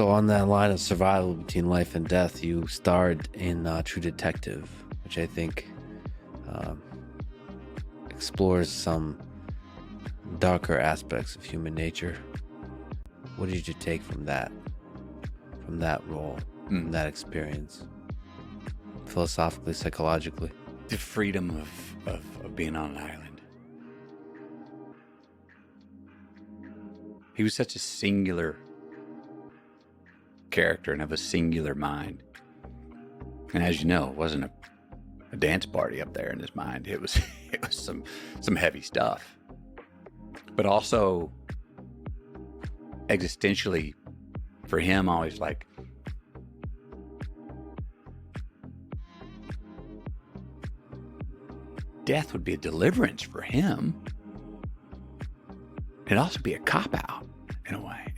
So on that line of survival between life and death, you starred in True Detective, which I think explores some darker aspects of human nature. What did you take from that role, from that experience, philosophically, psychologically? The freedom of being on an island. He was such a singular character and of a singular mind. And as you know, it wasn't a dance party up there in his mind. It was some heavy stuff. But also existentially for him, always like death would be a deliverance for him. It'd also be a cop-out in a way.